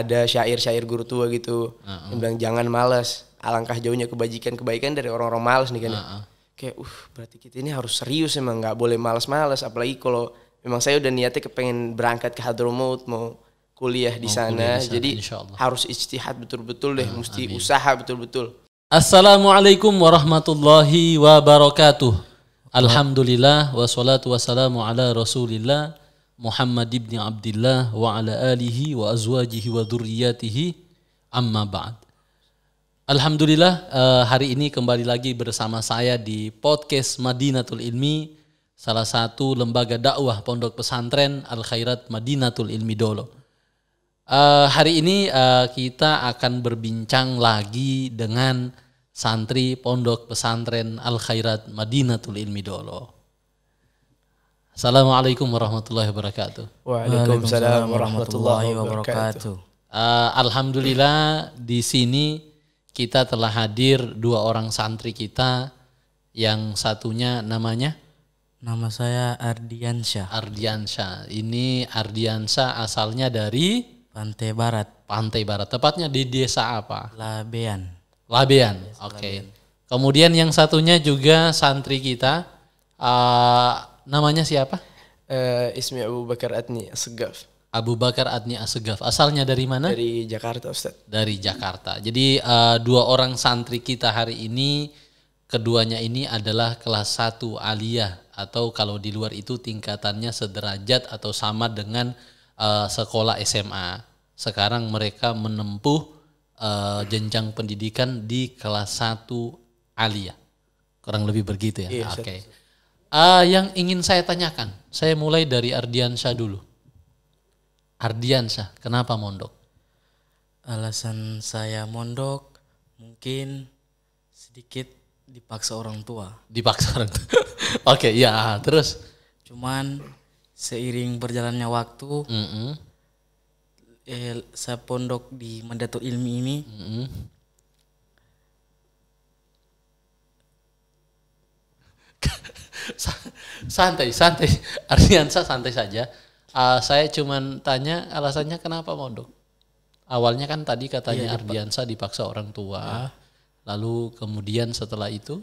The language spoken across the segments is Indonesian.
ada syair-syair guru tua gitu. Yang bilang jangan malas, alangkah jauhnya kebaikan dari orang-orang malas nih kan. Kayak berarti kita ini harus serius emang, nggak boleh malas-malas. Apalagi kalau memang saya udah niatnya kepengen berangkat ke Hadramaut, mau kuliah di sana. Jadi harus ijtihad betul-betul deh, mesti usaha betul-betul. Assalamualaikum warahmatullahi wabarakatuh. Alhamdulillah wassalatu wassalamu ala Rasulillah Muhammad ibn Abdillah wa ala alihi wa azwajihi wa dzurriyyatihi amma ba'd. Alhamdulillah hari ini kembali lagi bersama saya di podcast Madinatul Ilmi, salah satu lembaga dakwah pondok pesantren Al Khairat Madinatul Ilmi Dolo. Hari ini kita akan berbincang lagi dengan santri pondok pesantren Al Khairat Madinatul Ilmi Dolo. Assalamualaikum warahmatullahi wabarakatuh. Waalaikumsalam warahmatullahi wabarakatuh. Alhamdulillah di sini kita telah hadir dua orang santri kita. Yang satunya namanya? Nama saya Ardiansyah. Ardiansyah. Ini Ardiansyah asalnya dari Pantai Barat. Pantai Barat. Tepatnya di desa apa? Labean. Labean. Oke. Kemudian yang satunya juga santri kita. Namanya siapa? Ismi Abu Bakar Adni Assegaf. Abu Bakar Adni Assegaf. Asalnya dari mana? Dari Jakarta, Ustaz. Dari Jakarta. Jadi dua orang santri kita hari ini, keduanya ini adalah kelas 1 aliyah, atau kalau di luar itu tingkatannya sederajat atau sama dengan sekolah SMA. Sekarang mereka menempuh jenjang pendidikan di kelas 1 aliyah. Kurang lebih begitu ya. Iya, Oke. Yang ingin saya tanyakan, saya mulai dari Ardiansyah dulu. Ardiansyah, kenapa mondok? Alasan saya mondok mungkin sedikit dipaksa orang tua. Dipaksa orang tua. Oke, ya, terus? Cuman seiring berjalannya waktu, saya pondok di Madinatul Ilmi ini. Santai Ardiansyah, santai saja. Saya cuman tanya alasannya kenapa mondok. Awalnya kan tadi katanya Ardiansyah dipaksa orang tua. Lalu kemudian setelah itu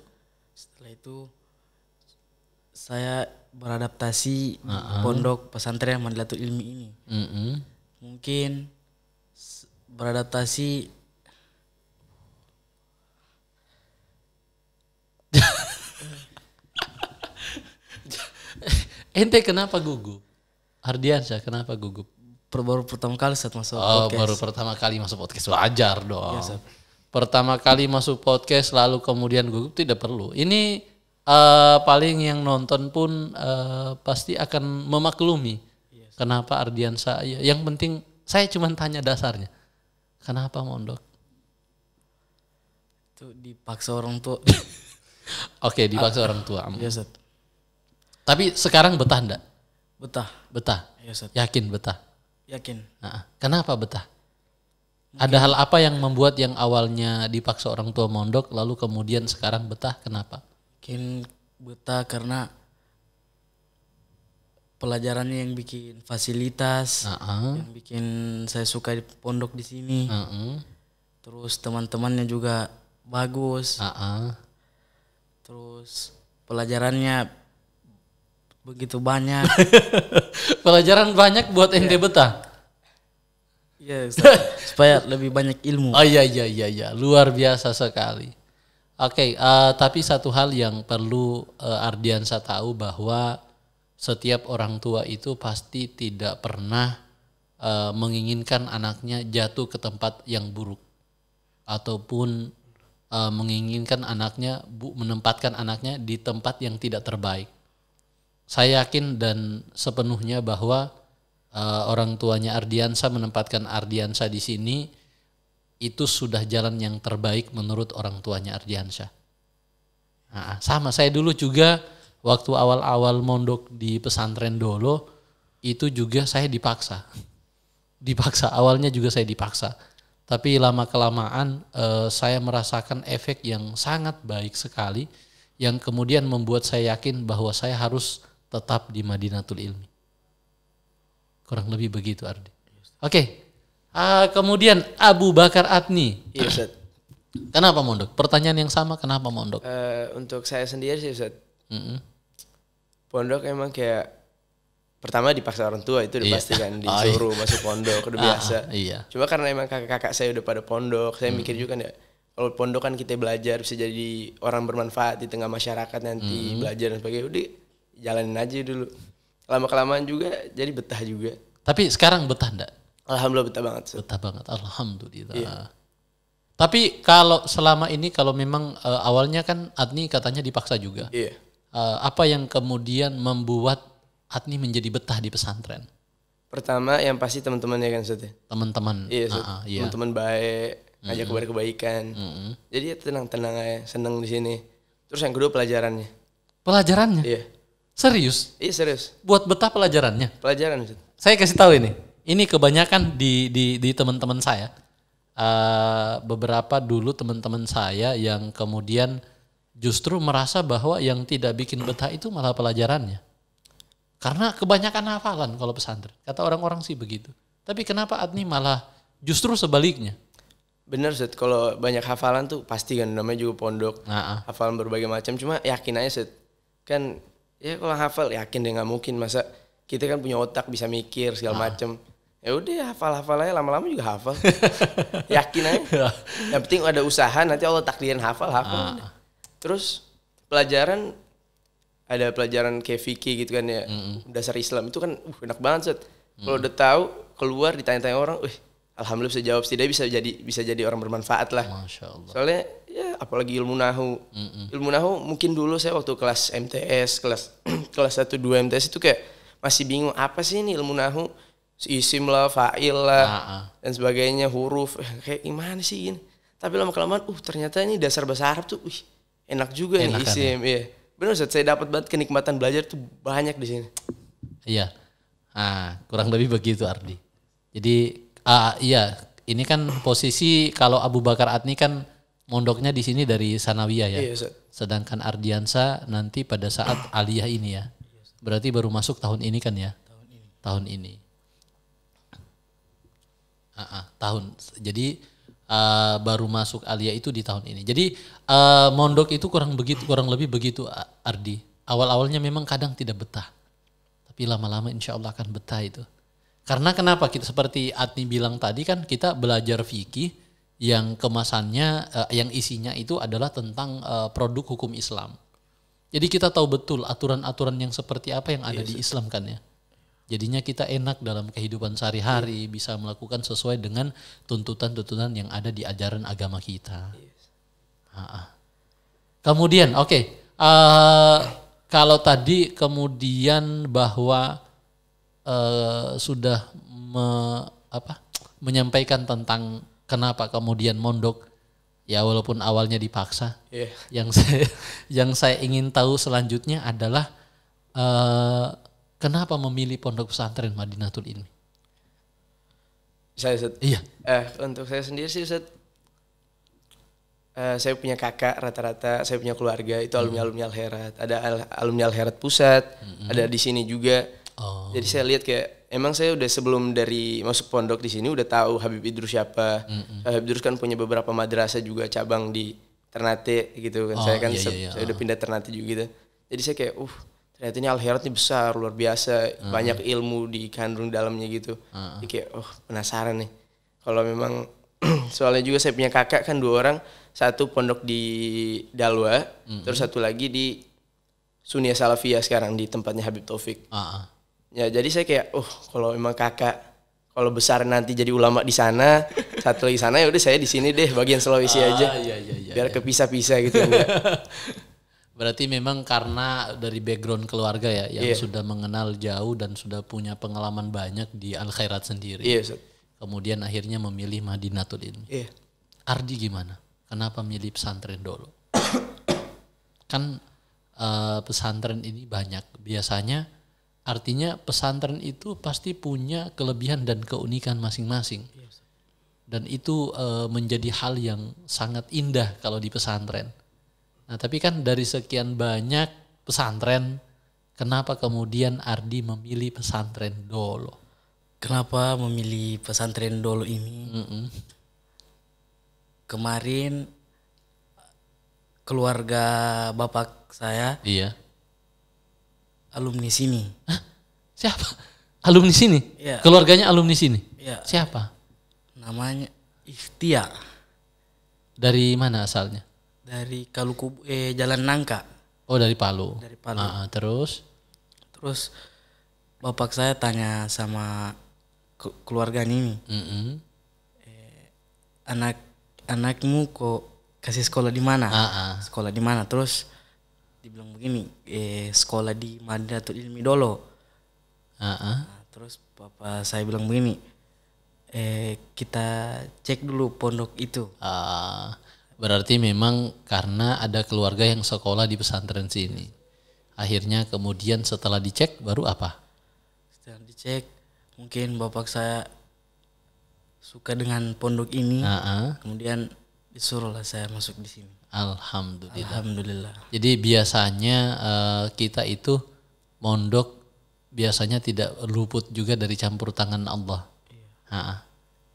saya beradaptasi di pondok pesantren Madinatul Ilmi ini. Mungkin beradaptasi ente kenapa gugup? Ardiansyah kenapa gugup? baru pertama kali saat masuk podcast. Baru pertama kali masuk podcast, wajar dong. Yes, pertama kali masuk podcast lalu kemudian gugup tidak perlu. Ini paling yang nonton pun pasti akan memaklumi. Yes. Kenapa Ardiansyah? Yang penting saya cuma tanya dasarnya. Kenapa mondok? Itu dipaksa orang tua. Oke, dipaksa orang tua. Yes, Tapi sekarang betah enggak? Betah. Yes, Yakin betah? Yakin. Kenapa betah? Ada hal apa yang membuat yang awalnya dipaksa orang tua mondok lalu kemudian sekarang betah? Kenapa? Mungkin betah karena pelajarannya yang bikin fasilitas, yang bikin saya suka di pondok di sini. Terus teman-temannya juga bagus. Terus pelajarannya begitu banyak. Pelajaran banyak buat ente betah. Iya, supaya lebih banyak ilmu. Oh iya, luar biasa sekali. Oke, tapi satu hal yang perlu Ardiansyah tahu bahwa setiap orang tua itu pasti tidak pernah menginginkan anaknya jatuh ke tempat yang buruk ataupun menginginkan anaknya menempatkan anaknya di tempat yang tidak terbaik. Saya yakin dan sepenuhnya bahwa orang tuanya Ardiansyah menempatkan Ardiansyah di sini itu sudah jalan yang terbaik menurut orang tuanya Ardiansyah. Sama saya dulu juga waktu awal-awal mondok di pesantren Dolo itu juga saya dipaksa. Awalnya juga saya dipaksa. Tapi lama kelamaan saya merasakan efek yang sangat baik sekali yang kemudian membuat saya yakin bahwa saya harus tetap di Madinatul Ilmi. Kurang lebih begitu, Ardi. Oke. Kemudian Abu Bakar Adni. Iya Ustaz. Kenapa mondok? Pertanyaan yang sama, kenapa mondok? Untuk saya sendiri sih Ustaz. Pondok emang kayak pertama dipaksa orang tua itu udah pasti kan disuruh masuk pondok udah biasa. Iya. Cuma karena emang kakak-kakak saya udah pada pondok, saya mikir juga kan ya kalau pondok kan kita belajar bisa jadi orang bermanfaat di tengah masyarakat nanti belajar dan sebagainya. Udah jalanin aja dulu. Lama-kelamaan juga jadi betah juga. Tapi sekarang betah enggak? Alhamdulillah betah banget. Betah banget, alhamdulillah. Iya. Tapi kalau selama ini kalau memang awalnya kan Adni katanya dipaksa juga. Iya. Apa yang kemudian membuat Adni menjadi betah di pesantren? Pertama yang pasti teman-temannya kan Ustaz. Teman-teman. Iya, teman-teman baik, ngajak kepada kebaikan. Jadi ya tenang-tenang aja, seneng di sini. Terus yang kedua pelajarannya. Pelajarannya? Iya. Serius? Iya serius. Buat betah pelajarannya? Pelajaran Ustaz. Saya kasih tahu ini. Ini kebanyakan di teman-teman saya. Beberapa dulu teman-teman saya yang kemudian justru merasa bahwa yang tidak bikin betah itu malah pelajarannya. Karena kebanyakan hafalan kalau pesantren. Kata orang-orang sih begitu. Tapi kenapa Adni malah justru sebaliknya? Bener Ustaz, kalau banyak hafalan tuh pasti kan namanya juga pondok. Hafalan berbagai macam, cuma yakin aja Ustaz. Kan ya kalau hafal yakin deh nggak mungkin masa kita kan punya otak bisa mikir segala macam. Ya udah hafal-hafal aja lama-lama juga hafal. Yakin aja. Yang penting ada usaha nanti Allah takdirin hafal. Terus pelajaran ada pelajaran kayak fikih gitu kan ya. Dasar Islam itu kan enak banget Ustaz. Kalau udah tahu keluar ditanya-tanya orang, alhamdulillah bisa jawab, setidaknya bisa jadi orang bermanfaat lah. Masya Allah. Soalnya ya apalagi ilmu nahu. Ilmu nahu mungkin dulu saya waktu kelas MTS, kelas 1 2 MTS itu kayak masih bingung apa sih ini ilmu nahu? Isim lah, fa'il lah, dan sebagainya, huruf, kayak gimana sih ini. Tapi lama-kelamaan, ternyata ini dasar bahasa Arab tuh, enak juga nih isim. Iya. Benar Ustaz, saya dapat banget kenikmatan belajar tuh banyak di sini. Iya, kurang lebih begitu Ardi. Jadi, iya, ini kan posisi kalau Abu Bakar Adni kan mondoknya di sini dari Sanawiyah ya. Iya Ustaz. Sedangkan Ardiansa nanti pada saat aliyah ini ya. Berarti baru masuk tahun ini kan ya? Tahun ini. Jadi baru masuk aliyah itu di tahun ini. Jadi mondok itu kurang lebih begitu Ardi. Awal-awalnya memang kadang tidak betah. Tapi lama-lama insya Allah akan betah itu. Karena kenapa kita seperti Adni bilang tadi kan kita belajar fikih yang kemasannya, yang isinya itu adalah tentang produk hukum Islam. Jadi kita tahu betul aturan-aturan yang seperti apa yang ada di Islam kan ya. Jadinya kita enak dalam kehidupan sehari-hari, bisa melakukan sesuai dengan tuntutan-tuntutan yang ada di ajaran agama kita. Kemudian, kalau tadi kemudian bahwa sudah menyampaikan tentang kenapa kemudian mondok, ya walaupun awalnya dipaksa. Yang saya ingin tahu selanjutnya adalah kenapa memilih pondok pesantren Madinatul Ilmi? Saya Ustaz. Iya. Untuk saya sendiri sih Ustaz, saya punya kakak rata-rata, saya punya keluarga itu alumni Al-Herat. Ada alumni Al-Herat Pusat, ada di sini juga. Jadi saya lihat kayak emang saya udah sebelum dari masuk pondok di sini udah tahu Habib Idrus siapa. Habib Idrus kan punya beberapa madrasah juga cabang di Ternate gitu kan. Saya saya udah pindah Ternate juga gitu. Jadi saya kayak ternyata ini Al-Herat ini besar, luar biasa, banyak ilmu dikandung dalamnya gitu. Jadi kayak penasaran nih. Kalau memang soalnya juga saya punya kakak kan 2 orang, satu pondok di Dalwa, terus satu lagi di Sunia Salafiyah sekarang di tempatnya Habib Taufik. Ya jadi saya kayak kalau memang kakak kalau besar nanti jadi ulama di sana, satu lagi sana ya udah saya di sini deh bagian Sulawesi aja. Biar kepisah-pisah gitu enggak. Berarti memang karena dari background keluarga ya yang sudah mengenal jauh dan sudah punya pengalaman banyak di Al-Khairat sendiri. Kemudian akhirnya memilih Madinatul Ilmi. Ardi gimana? Kenapa milih pesantren dulu? Kan pesantren ini banyak. Biasanya artinya pesantren itu pasti punya kelebihan dan keunikan masing-masing. Dan itu menjadi hal yang sangat indah kalau di pesantren. Nah tapi kan dari sekian banyak pesantren, kenapa kemudian Ardi memilih pesantren Dolo? Kenapa memilih pesantren Dolo ini? Kemarin keluarga bapak saya Iya. alumni sini. Hah? Siapa? Alumni sini? Iya. Keluarganya alumni sini? Iya. Siapa? Namanya Ikhtiar. Dari mana asalnya? Dari Jalan Nangka. Oh, dari Palu. Dari Palu. Terus? Terus bapak saya tanya sama keluarga ini, anakmu kok kasih sekolah di mana? Sekolah di mana? Terus dibilang begini, sekolah di Madinatul Ilmi Dolo. Nah, terus bapak saya bilang begini, kita cek dulu pondok itu. Berarti memang karena ada keluarga yang sekolah di pesantren sini. Akhirnya kemudian setelah dicek baru apa? Setelah dicek, mungkin bapak saya suka dengan pondok ini, kemudian disuruhlah saya masuk di sini. Alhamdulillah. Jadi biasanya kita itu mondok biasanya tidak luput juga dari campur tangan Allah.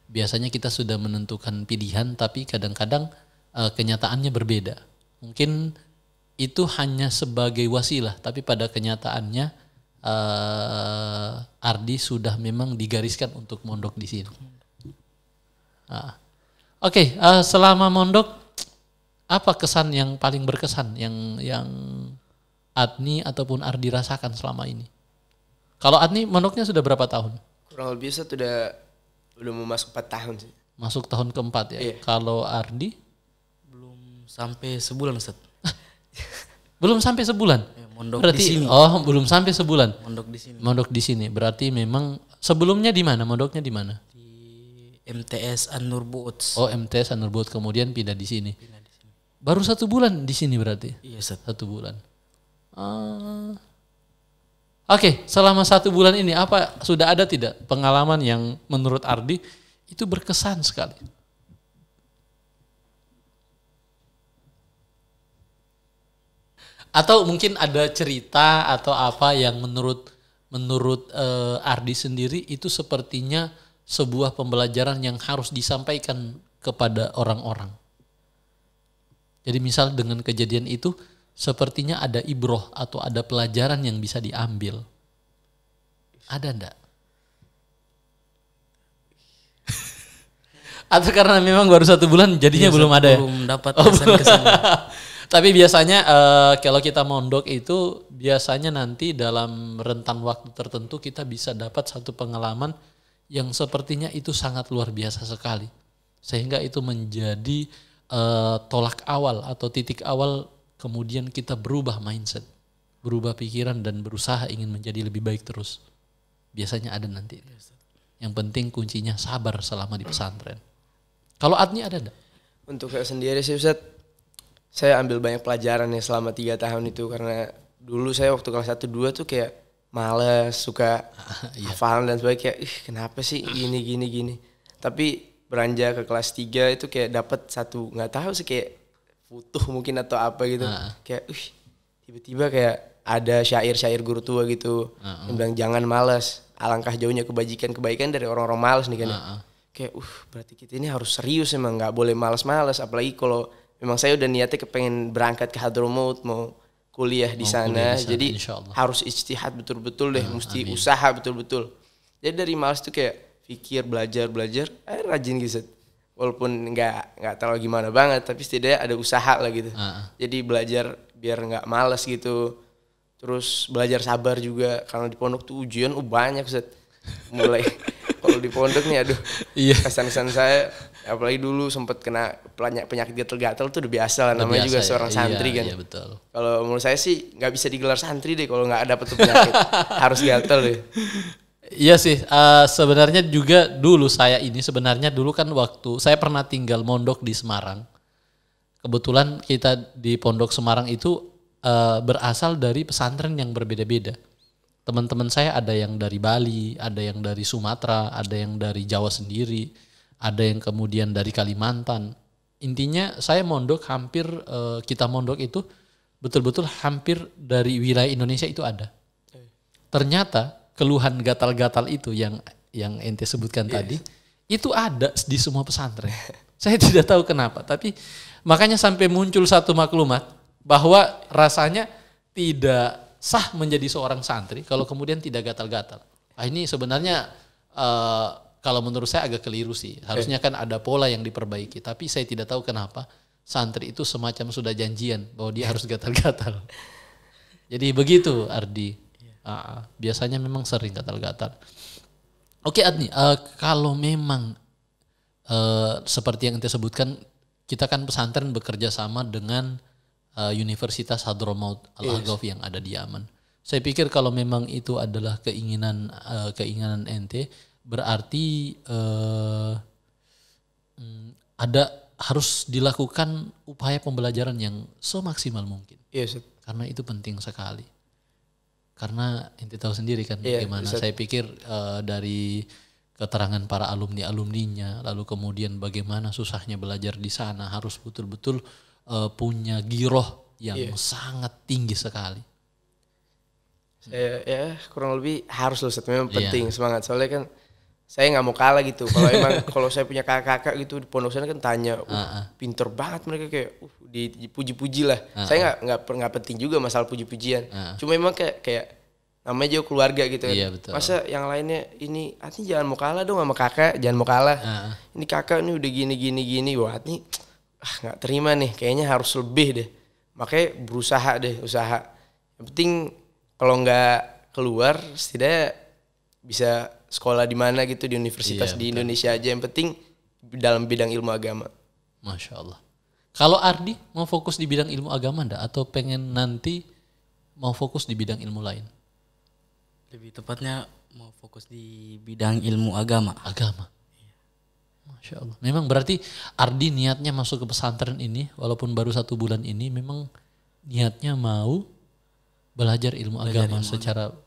Biasanya kita sudah menentukan pilihan, tapi kadang-kadang kenyataannya berbeda. Mungkin itu hanya sebagai wasilah, tapi pada kenyataannya Ardi sudah memang digariskan untuk mondok di sini. Oke, selama mondok apa kesan yang paling berkesan yang Adni ataupun Ardi rasakan selama ini? Kalau Adni mondoknya sudah berapa tahun? Kurang lebih udah mau masuk 4 tahun sih. Masuk tahun keempat ya. Iya. Kalau Ardi? Belum sampai sebulan, Ustaz. Belum sampai sebulan. Ya, mondok berarti di sini. Oh, belum sampai sebulan. Mondok di sini. Mondok di sini. Berarti memang sebelumnya di mana? Mondoknya di mana? Di MTS An-Nur Buuts. Oh, MTS An-Nur Buuts, kemudian pindah di sini. Baru 1 bulan di sini berarti? Iya, Ustaz. 1 bulan. Oke, selama 1 bulan ini apa sudah ada tidak pengalaman yang menurut Ardi itu berkesan sekali? Atau mungkin ada cerita atau apa yang menurut Ardi sendiri itu sepertinya sebuah pembelajaran yang harus disampaikan kepada orang-orang. Jadi misal dengan kejadian itu sepertinya ada ibroh atau ada pelajaran yang bisa diambil. Ada enggak? Atau karena memang baru 1 bulan jadinya belum ada ya? Belum dapat kesan-kesan. Tapi biasanya kalau kita mondok itu biasanya nanti dalam rentan waktu tertentu kita bisa dapat satu pengalaman yang sepertinya itu sangat luar biasa sekali. Sehingga itu menjadi tolak awal atau titik awal kemudian kita berubah mindset, berubah pikiran dan berusaha ingin menjadi lebih baik terus. Biasanya ada nanti. Yang penting kuncinya sabar selama di pesantren. Kalau Adni ada enggak? Untuk saya sendiri sih Ustaz, saya ambil banyak pelajaran ya selama 3 tahun itu. Karena dulu saya waktu kelas 1-2 tuh kayak malas, suka hafalan dan sebagainya. Kayak kenapa sih gini. Tapi beranjak ke kelas 3 itu kayak dapat satu, nggak tahu sih, kayak butuh mungkin atau apa gitu. Kayak tiba-tiba kayak ada syair-syair guru tua gitu yang bilang jangan malas, alangkah jauhnya kebaikan dari orang-orang malas nih kan. Kayak berarti kita ini harus serius, emang nggak boleh malas-malas. Apalagi kalau memang saya udah niatnya kepengen berangkat ke Hadramaut, mau kuliah di sana. Jadi harus ijtihad betul-betul deh, mesti usaha betul-betul. Jadi dari malas tuh kayak pikir, belajar, rajin gitu. Walaupun nggak terlalu gimana banget, tapi setidaknya ada usaha lah gitu. Jadi belajar biar nggak malas gitu. Terus belajar sabar juga, karena di pondok tuh ujian banyak Ustaz. Mulai kalau di pondok nih kesan-kesan saya, apalagi dulu sempat kena penyakit gatal-gatal tuh udah biasa lah, namanya juga seorang santri kan. Iya, betul. Kalau menurut saya sih nggak bisa digelar santri deh kalau nggak dapet tuh penyakit. Harus gatal deh. Iya sih, sebenarnya juga dulu sebenarnya dulu kan waktu saya pernah tinggal mondok di Semarang. Kebetulan kita di pondok Semarang itu berasal dari pesantren yang berbeda-beda. Teman-teman saya ada yang dari Bali, ada yang dari Sumatera, ada yang dari Jawa sendiri, ada yang kemudian dari Kalimantan. Intinya saya mondok hampir, kita mondok itu betul-betul hampir dari wilayah Indonesia itu ada. Ternyata keluhan gatal-gatal itu yang yang ente sebutkan tadi itu ada di semua pesantren. Saya tidak tahu kenapa, tapi makanya sampai muncul satu maklumat bahwa rasanya tidak sah menjadi seorang santri kalau kemudian tidak gatal-gatal. Ini sebenarnya kalau menurut saya agak keliru sih. Harusnya kan ada pola yang diperbaiki, tapi saya tidak tahu kenapa santri itu semacam sudah janjian bahwa dia harus gatal-gatal. Jadi begitu Ardi. Biasanya memang sering gatal-gatal. Oke Adni, kalau memang seperti yang ente sebutkan, kita kan pesantren bekerja sama dengan Universitas Hadromaut Al-Aghauf yang ada di Yaman. Saya pikir kalau memang itu adalah keinginan ente, berarti ada harus dilakukan upaya pembelajaran yang semaksimal mungkin. Iya, karena itu penting sekali. Karena ente tahu sendiri kan bagaimana. Saya pikir dari keterangan para alumninya, lalu kemudian bagaimana susahnya belajar di sana, harus betul-betul punya giroh yang sangat tinggi sekali. Ya kurang lebih harus loh, memang penting semangat. Soalnya kan saya nggak mau kalah gitu. Kalau emang kalau saya punya kakak-kakak gitu di pondok sana kan tanya, pinter banget mereka, kayak dipuji-puji lah. Saya nggak penting juga masalah puji-pujian. Cuma emang kayak namanya juga keluarga gitu. Iya, betul. Masa yang lainnya ini, Atni jangan mau kalah dong sama kakak, jangan mau kalah. Ini kakak ini udah gini. Wah Atni nggak terima nih, kayaknya harus lebih deh. Makanya berusaha deh, usaha. Yang penting kalau nggak keluar, setidaknya bisa sekolah di mana gitu, di universitas di Indonesia aja. Yang penting dalam bidang ilmu agama. Masya Allah. Kalau Ardi mau fokus di bidang ilmu agama enggak? Atau pengen nanti mau fokus di bidang ilmu lain? Lebih tepatnya mau fokus di bidang ilmu agama. Agama. Masya Allah. Memang berarti Ardi niatnya masuk ke pesantren ini, walaupun baru 1 bulan ini, memang niatnya mau belajar ilmu agama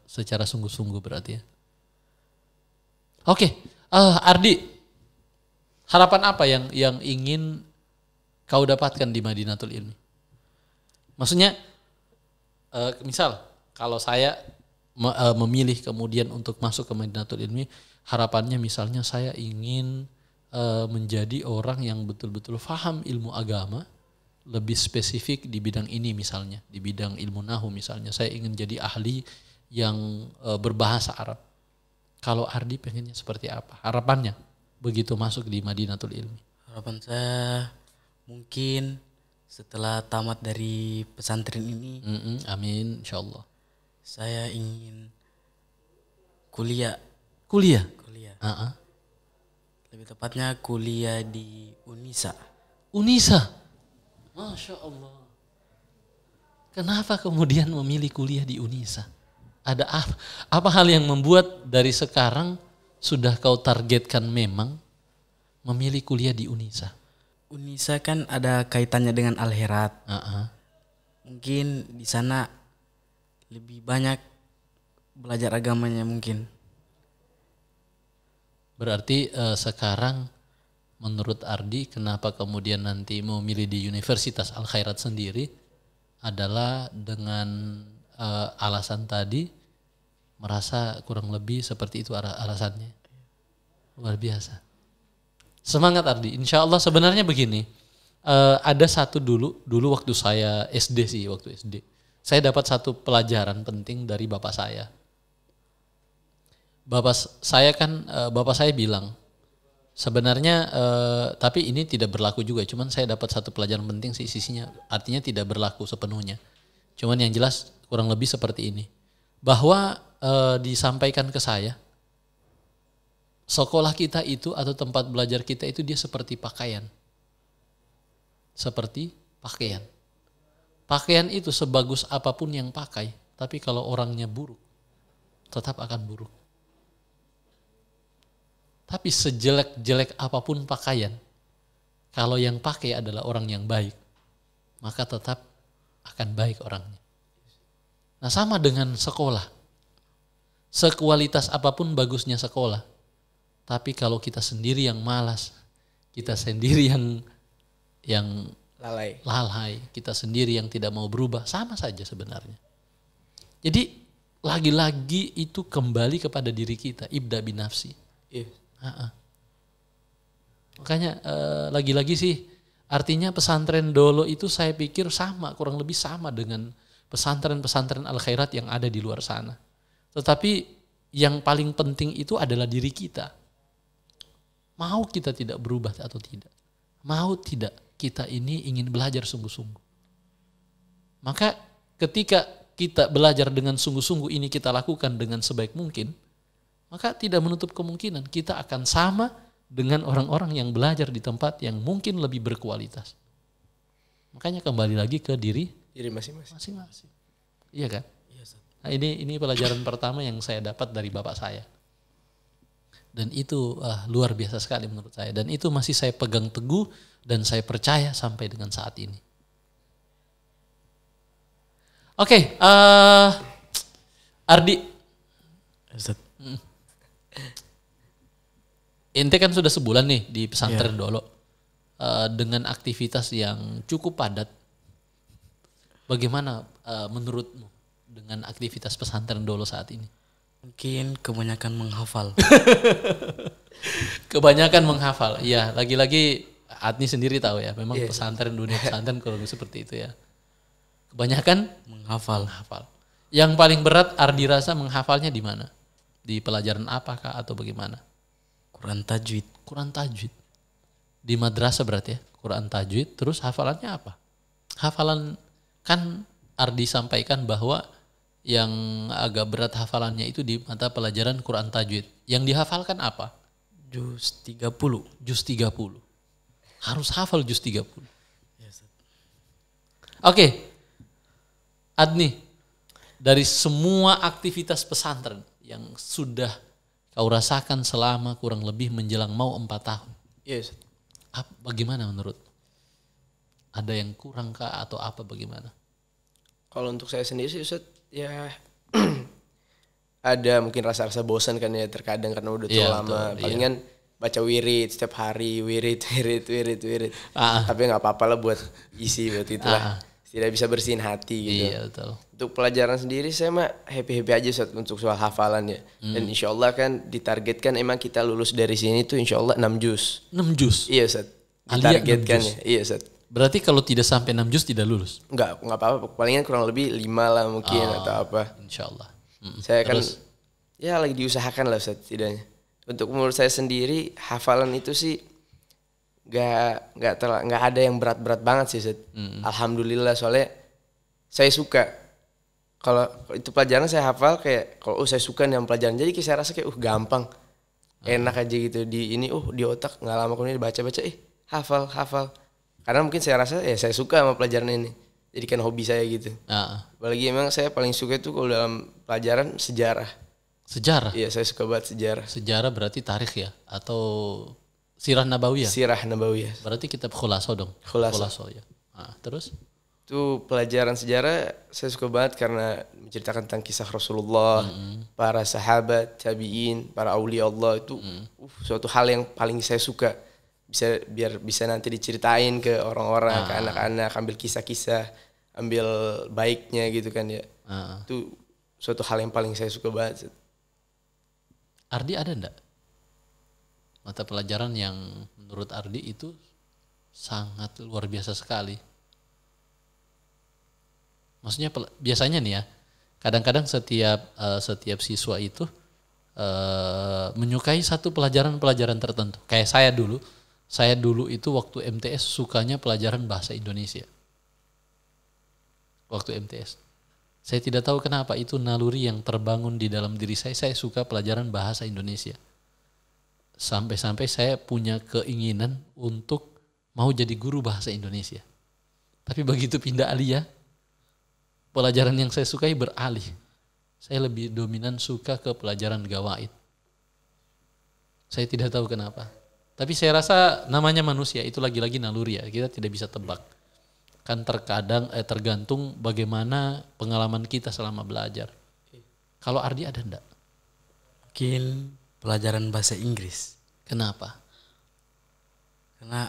secara sungguh-sungguh berarti ya. Oke, Ardi, harapan apa yang ingin kau dapatkan di Madinatul Ilmi? Maksudnya, misal kalau saya memilih kemudian untuk masuk ke Madinatul Ilmi, harapannya misalnya saya ingin menjadi orang yang betul-betul paham ilmu agama, lebih spesifik di bidang ini misalnya, di bidang ilmu nahu misalnya, saya ingin jadi ahli yang berbahasa Arab. Kalau Ardi pengennya seperti apa? Harapannya begitu masuk di Madinatul Ilmi. Harapan saya mungkin setelah tamat dari pesantren ini, amin, insyaallah. Saya ingin kuliah. Lebih tepatnya kuliah di Unisa. Masya Allah. Kenapa kemudian memilih kuliah di Unisa? Ada apa hal yang membuat dari sekarang sudah kau targetkan memang memilih kuliah di Unisa? Unisa kan ada kaitannya dengan Al-Herat. Mungkin di sana lebih banyak belajar agamanya mungkin. Berarti sekarang menurut Ardi kenapa kemudian nanti mau milih di Universitas Al-Khairat sendiri adalah dengan alasan tadi, merasa kurang lebih seperti itu alasannya. Luar biasa. Semangat Ardi. Insya Allah sebenarnya begini. Ada satu dulu waktu saya SD waktu SD. Saya dapat satu pelajaran penting dari bapak saya. Bapak saya bilang, sebenarnya tapi ini tidak berlaku juga. Cuman saya dapat satu pelajaran penting sih sisinya. Artinya tidak berlaku sepenuhnya. Cuman yang jelas kurang lebih seperti ini. Bahwa disampaikan ke saya, sekolah kita itu atau tempat belajar kita itu dia seperti pakaian. Seperti pakaian. Pakaian itu sebagus apapun yang pakai, tapi kalau orangnya buruk, tetap akan buruk. Tapi sejelek-jelek apapun pakaian, kalau yang pakai adalah orang yang baik, maka tetap akan baik orangnya. Nah sama dengan sekolah. Sekualitas apapun bagusnya sekolah, tapi kalau kita sendiri yang malas, kita sendiri yang lalai, kita sendiri yang tidak mau berubah, sama saja sebenarnya. Jadi lagi-lagi itu kembali kepada diri kita, ibda binafsi. Iya. Makanya lagi-lagi sih artinya pesantren Dolo itu saya pikir kurang lebih sama dengan pesantren-pesantren Al-Khairat yang ada di luar sana. Tetapi yang paling penting itu adalah diri kita. Mau kita tidak berubah atau tidak. Mau tidak kita ini ingin belajar sungguh-sungguh. Maka ketika kita belajar dengan sungguh-sungguh ini kita lakukan dengan sebaik mungkin, maka tidak menutup kemungkinan kita akan sama dengan orang-orang yang belajar di tempat yang mungkin lebih berkualitas. Makanya kembali lagi ke diri masing-masing. Iya kan? Nah, ini pelajaran pertama yang saya dapat dari bapak saya. Dan itu luar biasa sekali menurut saya. Dan itu masih saya pegang teguh dan saya percaya sampai dengan saat ini. Oke, Ardi. Ente kan sudah sebulan nih di pesantren Dolo dengan aktivitas yang cukup padat. Bagaimana menurutmu dengan aktivitas pesantren Dolo saat ini? Mungkin kebanyakan menghafal. Kebanyakan menghafal. Iya, lagi-lagi Adni sendiri tahu ya, memang pesantren, dunia pesantren kalau seperti itu ya. Kebanyakan menghafal. Yang paling berat Ardi rasa menghafalnya di mana? Di pelajaran apakah atau bagaimana? Quran tajwid. Di madrasah berarti ya, Quran tajwid, terus hafalannya apa? Hafalan kan Ardi sampaikan bahwa yang agak berat hafalannya itu di mata pelajaran Quran tajwid. Yang dihafalkan apa? Juz 30. Harus hafal juz 30. Oke. Adni, dari semua aktivitas pesantren yang sudah kau rasakan selama kurang lebih menjelang mau 4 tahun. Yes. Bagaimana menurut? Ada yang kurang kah atau apa bagaimana? Kalau untuk saya sendiri sih Ustaz, ya ada mungkin rasa-rasa bosan kan ya terkadang karena udah terlalu lama. Palingan baca wirid setiap hari, wirid. Tapi nggak apa-apa lah buat isi buat itulah. Tidak bisa bersihin hati gitu. Iya betul. Untuk pelajaran sendiri saya mah happy aja Ustaz untuk soal hafalan ya. Dan insya Allah kan ditargetkan emang kita lulus dari sini tuh insya Allah 6 juz. 6 juz? Iya Ustaz. Ditargetkan ya. Iya Ustaz. Berarti kalau tidak sampai 6 juz tidak lulus? Enggak apa-apa. Palingan kurang lebih 5 lah mungkin atau apa. Insya Allah. Saya kan ya lagi diusahakan lah Ustaz tidaknya. Untuk menurut saya sendiri hafalan itu sih nggak ada yang berat-berat banget sih Ustaz. Alhamdulillah soalnya saya suka. Kalau itu pelajaran saya hafal kayak kalau saya suka nih yang pelajaran. Jadi saya rasa kayak gampang. Enak aja gitu di ini di otak nggak lama kemudian baca-baca hafal. Karena mungkin saya rasa saya suka sama pelajaran ini. Jadi kan hobi saya gitu. Apalagi emang saya paling suka itu kalau dalam pelajaran sejarah. Sejarah? Iya, saya suka banget sejarah. Sejarah berarti tarikh ya? Atau Sirah Nabawiyah? Sirah Nabawiyah. Berarti kitab Khulaso dong? Khulaso ya. Terus? Itu pelajaran sejarah saya suka banget karena menceritakan tentang kisah Rasulullah, para sahabat, tabi'in, para aulia Allah itu suatu hal yang paling saya suka. Biar bisa nanti diceritain ke orang-orang, ke anak-anak, ambil kisah-kisah, ambil baiknya gitu kan ya. Itu suatu hal yang paling saya suka banget. Ardi ada enggak mata pelajaran yang menurut Ardi itu sangat luar biasa sekali? Maksudnya biasanya nih ya, kadang-kadang setiap siswa itu menyukai satu pelajaran tertentu. Kayak saya dulu itu waktu MTS sukanya pelajaran bahasa Indonesia. Waktu MTS. Saya tidak tahu kenapa itu naluri yang terbangun di dalam diri saya suka pelajaran bahasa Indonesia. Sampai-sampai saya punya keinginan untuk mau jadi guru bahasa Indonesia. Tapi begitu pindah aliyah, pelajaran yang saya sukai beralih. Saya lebih dominan suka ke pelajaran gawaid. Saya tidak tahu kenapa. Tapi saya rasa namanya manusia itu lagi-lagi naluri ya, kita tidak bisa tebak. Kan tergantung bagaimana pengalaman kita selama belajar. Kalau Ardi ada enggak? Mungkin pelajaran bahasa Inggris. Kenapa? Karena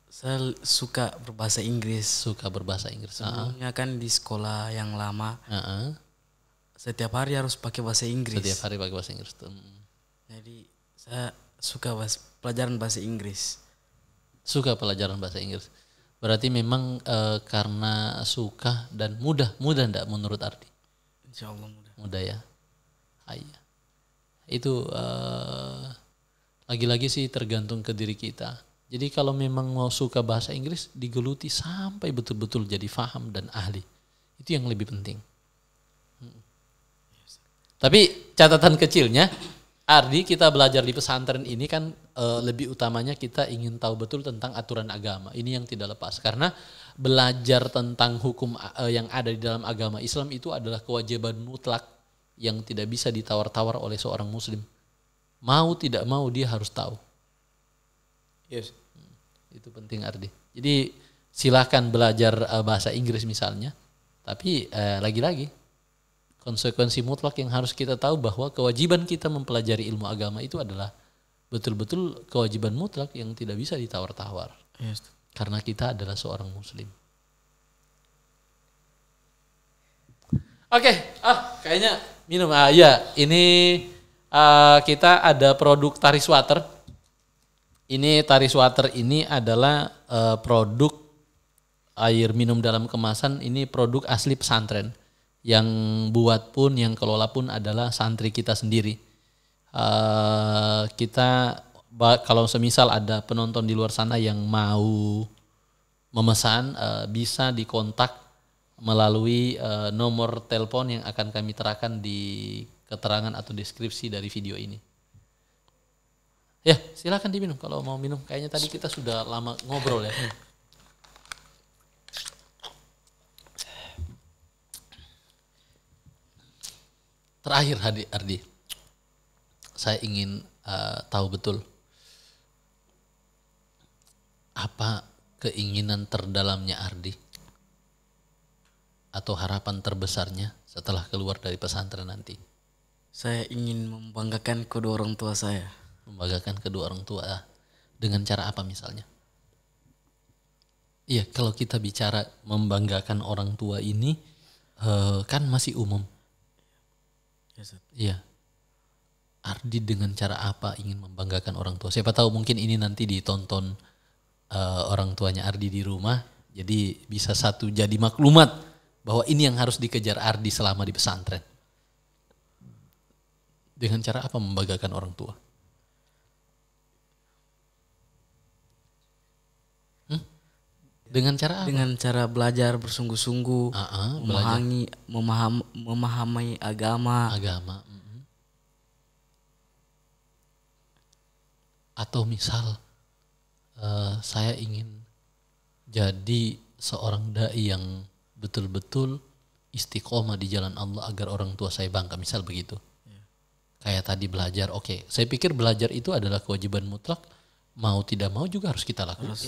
saya suka berbahasa Inggris. Sebelumnya kan di sekolah yang lama. Setiap hari harus pakai bahasa Inggris. Setiap hari pakai bahasa Inggris tuh. Jadi Saya suka pelajaran bahasa Inggris. Suka pelajaran bahasa Inggris. Berarti memang karena suka dan mudah enggak menurut Ardi? Insya Allah mudah. Mudah ya. Iya. Itu lagi-lagi sih tergantung ke diri kita. Jadi kalau memang mau suka bahasa Inggris, digeluti sampai betul-betul jadi faham dan ahli. Itu yang lebih penting. Tapi catatan kecilnya, Ardi, kita belajar di pesantren ini kan lebih utamanya kita ingin tahu betul tentang aturan agama. Ini yang tidak lepas. Karena belajar tentang hukum yang ada di dalam agama Islam itu adalah kewajiban mutlak yang tidak bisa ditawar-tawar oleh seorang muslim. Mau tidak mau dia harus tahu. Yes. Itu penting Ardi. Jadi silakan belajar bahasa Inggris misalnya. Tapi lagi-lagi konsekuensi mutlak yang harus kita tahu bahwa kewajiban kita mempelajari ilmu agama itu adalah betul-betul kewajiban mutlak yang tidak bisa ditawar-tawar. Yes. Karena kita adalah seorang muslim. Oke, kayaknya minum. Ya, ini kita ada produk Taris Water. Ini Taris Water ini adalah produk air minum dalam kemasan. Ini produk asli pesantren. Yang buat pun, yang kelola pun adalah santri kita sendiri. Kita kalau semisal ada penonton di luar sana yang mau memesan, bisa dikontak melalui nomor telepon yang akan kami terakan di keterangan atau deskripsi dari video ini. Ya, silakan diminum kalau mau minum. Kayaknya tadi kita sudah lama ngobrol ya. Terakhir Ardi, saya ingin tahu betul apa keinginan terdalamnya Ardi atau harapan terbesarnya setelah keluar dari pesantren nanti. Saya ingin membanggakan kedua orang tua saya. Membanggakan kedua orang tua dengan cara apa misalnya? Iya, kalau kita bicara membanggakan orang tua ini kan masih umum. Iya. Ardi dengan cara apa ingin membanggakan orang tua? Siapa tahu mungkin ini nanti ditonton orang tuanya Ardi di rumah. Jadi bisa jadi maklumat bahwa ini yang harus dikejar Ardi selama di pesantren. Dengan cara apa membanggakan orang tua? Dengan cara apa? Dengan cara belajar bersungguh-sungguh, memahami agama. Atau misal saya ingin jadi seorang dai yang betul-betul istiqomah di jalan Allah agar orang tua saya bangga, misal begitu. Kayak tadi belajar, oke. Saya pikir belajar itu adalah kewajiban mutlak. Mau tidak mau juga harus kita lakukan.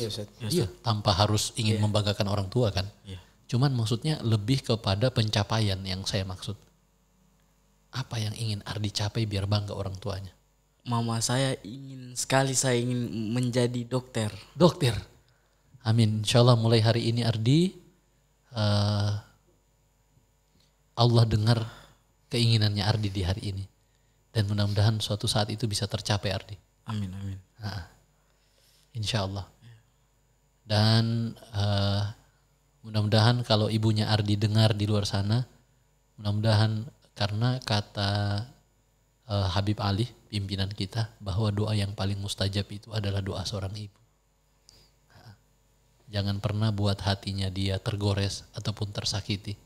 Iya, tanpa harus ingin membanggakan orang tua kan. Cuman maksudnya lebih kepada pencapaian yang saya maksud. Apa yang ingin Ardi capai biar bangga orang tuanya? Mama saya ingin menjadi dokter. Dokter. Amin. Insyaallah mulai hari ini Ardi Allah dengar keinginannya Ardi di hari ini. Dan mudah-mudahan suatu saat itu bisa tercapai Ardi. Amin. Insya Allah. Dan mudah-mudahan kalau ibunya Ardi dengar di luar sana, mudah-mudahan karena kata Habib Ali, pimpinan kita, bahwa doa yang paling mustajab itu adalah doa seorang ibu. Jangan pernah buat hatinya dia tergores ataupun tersakiti.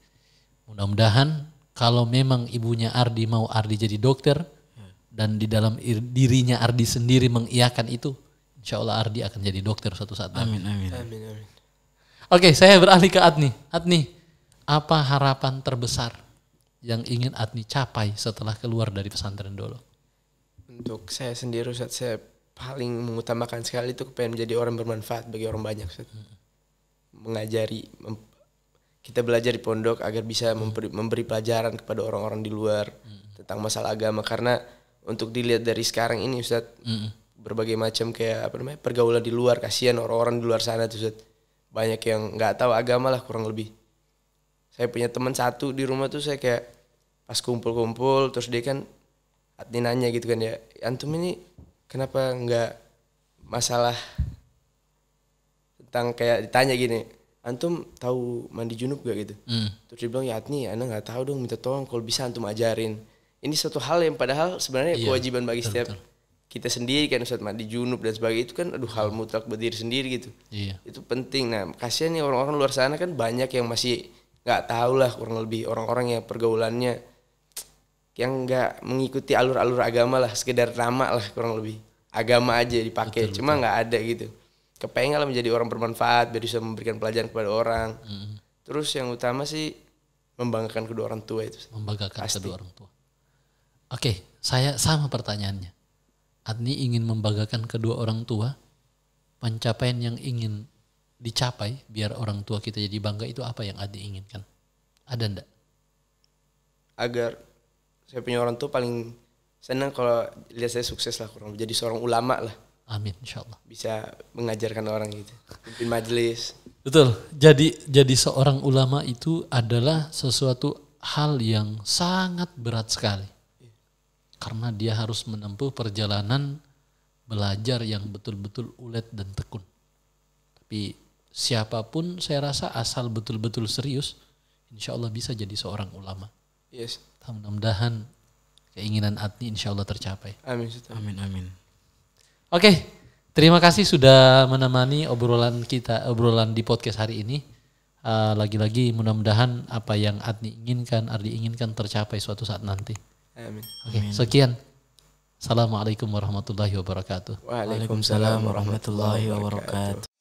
Mudah-mudahan kalau memang ibunya Ardi mau Ardi jadi dokter, dan di dalam dirinya Ardi sendiri mengiyakan itu, insya Allah Ardi akan jadi dokter suatu saat. Amin. Oke, saya beralih ke Adni. Adni, apa harapan terbesar yang ingin Adni capai setelah keluar dari pesantren dulu? Untuk saya sendiri Ustaz, saya paling mengutamakan sekali itu pengen menjadi orang bermanfaat bagi orang banyak Ustaz. Mengajari, kita belajar di pondok agar bisa memberi pelajaran kepada orang-orang di luar tentang masalah agama. Karena untuk dilihat dari sekarang ini Ustaz, berbagai macam kayak pergaulan di luar, kasihan orang-orang di luar sana tuh Ustaz. Banyak yang nggak tahu agama lah kurang lebih. Saya punya teman satu di rumah tuh, saya kayak pas kumpul-kumpul terus dia kan Adni nanya gitu kan ya, antum ini kenapa nggak masalah tentang kayak ditanya gini, antum tahu mandi junub gak gitu? Terus dia bilang, ya Adni, ana nggak tahu dong, minta tolong kalau bisa antum ajarin. Ini suatu hal yang padahal sebenarnya kewajiban bagi setiap kita sendiri kan, Ustaz, mandi junub dan sebagainya itu kan hal mutlak berdiri sendiri gitu. Itu penting. Nah, kasihan nih orang-orang luar sana kan banyak yang masih nggak tahu lah, kurang lebih orang-orang yang pergaulannya yang nggak mengikuti alur-alur agama lah, sekedar nama lah, kurang lebih agama aja dipakai, cuma nggak ada gitu. Kepengen lah menjadi orang bermanfaat biar bisa memberikan pelajaran kepada orang. Terus yang utama sih membanggakan kedua orang tua itu. Membanggakan kedua orang tua. Oke, saya sama pertanyaannya. Adni ingin membanggakan kedua orang tua. Pencapaian yang ingin dicapai biar orang tua kita jadi bangga itu apa yang Adni inginkan? Ada ndak? Agar saya punya orang tua paling senang kalau lihat saya sukses lah, kurang jadi seorang ulama lah. Amin, insyaallah. Bisa mengajarkan orang gitu, pimpin majelis. Betul. Jadi seorang ulama itu adalah sesuatu hal yang sangat berat sekali. Karena dia harus menempuh perjalanan belajar yang betul-betul ulet dan tekun. Tapi siapapun saya rasa asal betul-betul serius, insyaallah bisa jadi seorang ulama. Yes. Mudah-mudahan keinginan Adni insyaallah tercapai. Amin. Amin. Oke, terima kasih sudah menemani obrolan obrolan di podcast hari ini. Lagi-lagi mudah-mudahan apa yang Adni inginkan tercapai suatu saat nanti. Amin. Oke, sekian. Assalamualaikum warahmatullahi wabarakatuh. Waalaikumsalam warahmatullahi wabarakatuh.